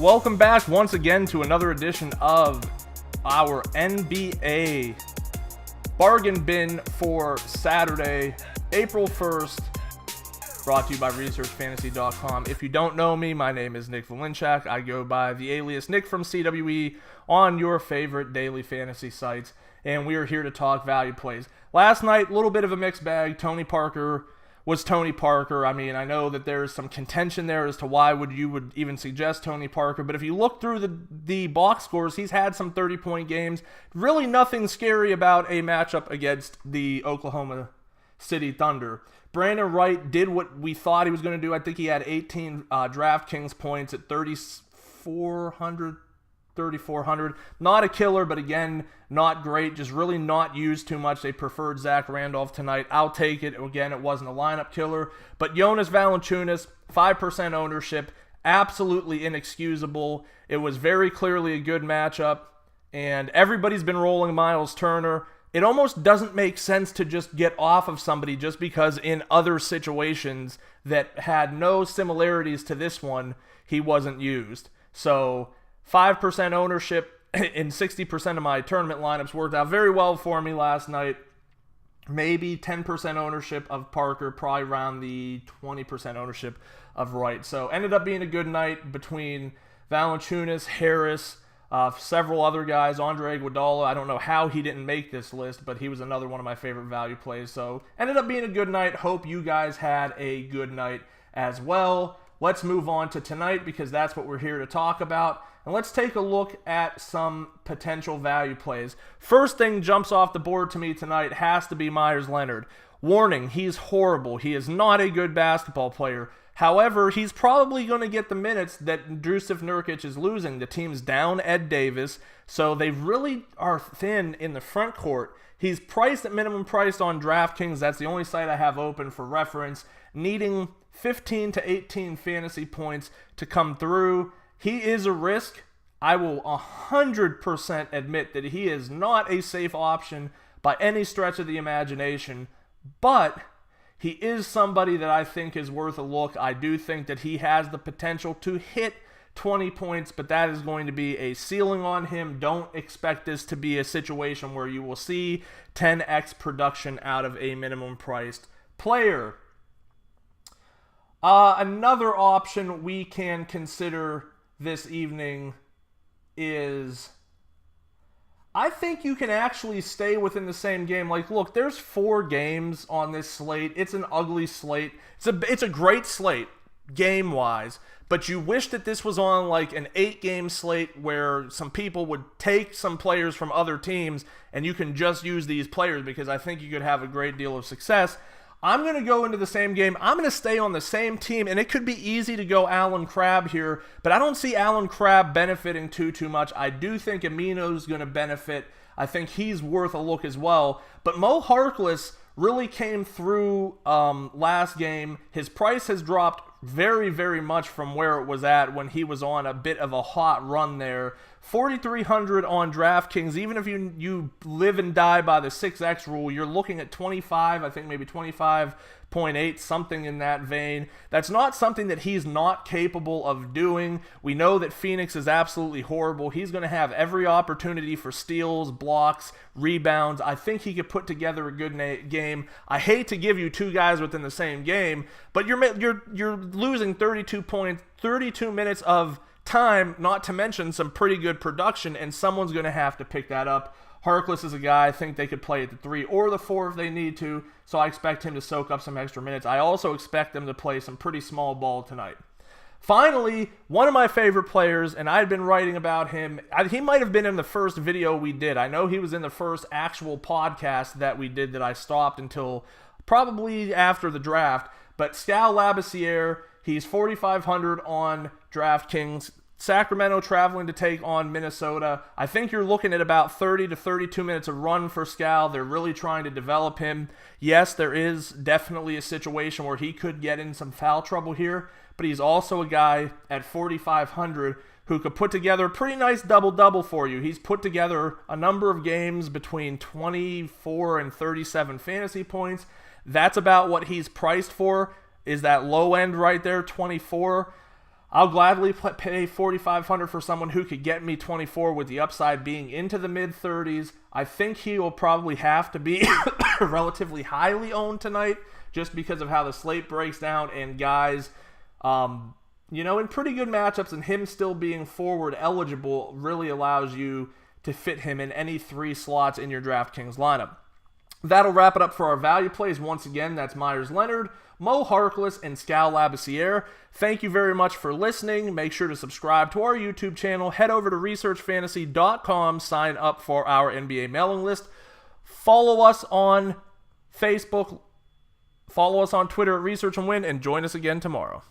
welcome back once again to another edition of our NBA bargain bin for Saturday, April 1st, brought to you by ResearchFantasy.com. If you don't know me, my name is Nickfromcwe. I go by the alias Nickfromcwe on your favorite daily fantasy sites, and we are here to talk value plays. Last night, a little bit of a mixed bag. Tony Parker was Tony Parker. I mean, I know that there's some contention there as to why you would even suggest Tony Parker, but if you look through the box scores, he's had some 30-point games. Really nothing scary about a matchup against the Oklahoma City Thunder. Brandon Wright did what we thought he was going to do. I think he had 18 DraftKings points at 3,400. Not a killer, but again, not great. Just really not used too much. They preferred Zach Randolph tonight. I'll take it. Again, it wasn't a lineup killer. But Jonas Valanciunas, 5% ownership, absolutely inexcusable. It was very clearly a good matchup, and everybody's been rolling Miles Turner. It almost doesn't make sense to just get off of somebody just because in other situations that had no similarities to this one, he wasn't used. So 5% ownership in 60% of my tournament lineups worked out very well for me last night. Maybe 10% ownership of Parker, probably around the 20% ownership of Wright. So ended up being a good night between Valanciunas, Harris, several other guys. Andre Iguodala, I don't know how he didn't make this list, but he was another one of my favorite value plays. So ended up being a good night. Hope you guys had a good night as well. Let's move on to tonight because that's what we're here to talk about. And let's take a look at some potential value plays. First thing jumps off the board to me tonight has to be Meyers Leonard. Warning, he's horrible. He is not a good basketball player. However, he's probably going to get the minutes that Jusuf Nurkic is losing. The team's down Ed Davis, so they really are thin in the front court. He's priced at minimum price on DraftKings. That's the only site I have open for reference. Needing 15 to 18 fantasy points to come through. He is a risk. I will 100% admit that he is not a safe option by any stretch of the imagination, but he is somebody that I think is worth a look. I do think that he has the potential to hit 20 points, but that is going to be a ceiling on him. Don't expect this to be a situation where you will see 10x production out of a minimum priced player. Another option we can consider this evening is, I think you can actually stay within the same game. Like, look, there's 4 games on this slate. It's an ugly slate. It's a great slate game-wise, but you wish that this was on like an 8-game slate where some people would take some players from other teams and you can just use these players, because I think you could have a great deal of success. I'm going to go into the same game. I'm going to stay on the same team, and it could be easy to go Allen Crabbe here, but I don't see Allen Crabbe benefiting too much. I do think Amino's going to benefit. I think he's worth a look as well. But Moe Harkless really came through last game. His price has dropped very much from where it was at when he was on a bit of a hot run there. 4,300 on DraftKings. Even if you live and die by the 6x rule, you're looking at 25, I think maybe 25.8, something in that vein. That's not something that he's not capable of doing. We know that Phoenix is absolutely horrible. He's going to have every opportunity for steals, blocks, rebounds. I think he could put together a good game. I hate to give you 2 guys within the same game, but you're losing 32 minutes of time, not to mention some pretty good production, and someone's going to have to pick that up. Harkless is a guy I think they could play at the 3 or the 4 if they need to, so I expect him to soak up some extra minutes. I also expect them to play some pretty small ball tonight. Finally, one of my favorite players, and I'd been writing about him. He might have been in the first video we did. I know he was in the first actual podcast that we did that I stopped until probably after the draft, but Skal Labissiere, he's 4,500 on DraftKings. Sacramento traveling to take on Minnesota. I think you're looking at about 30 to 32 minutes of run for Skal. They're really trying to develop him. Yes, there is definitely a situation where he could get in some foul trouble here, but he's also a guy at 4,500 who could put together a pretty nice double-double for you. He's put together a number of games between 24 and 37 fantasy points. That's about what he's priced for, is that low end right there, 24. I'll gladly pay $4,500 for someone who could get me 24 with the upside being into the mid-30s. I think he will probably have to be relatively highly owned tonight just because of how the slate breaks down and guys, in pretty good matchups, and him still being forward eligible really allows you to fit him in any 3 slots in your DraftKings lineup. That'll wrap it up for our value plays. Once again, that's Meyers Leonard, Moe Harkless, and Skal Labissiere. Thank you very much for listening. Make sure to subscribe to our YouTube channel. Head over to researchfantasy.com. Sign up for our NBA mailing list. Follow us on Facebook. Follow us on Twitter at Research and Win, and join us again tomorrow.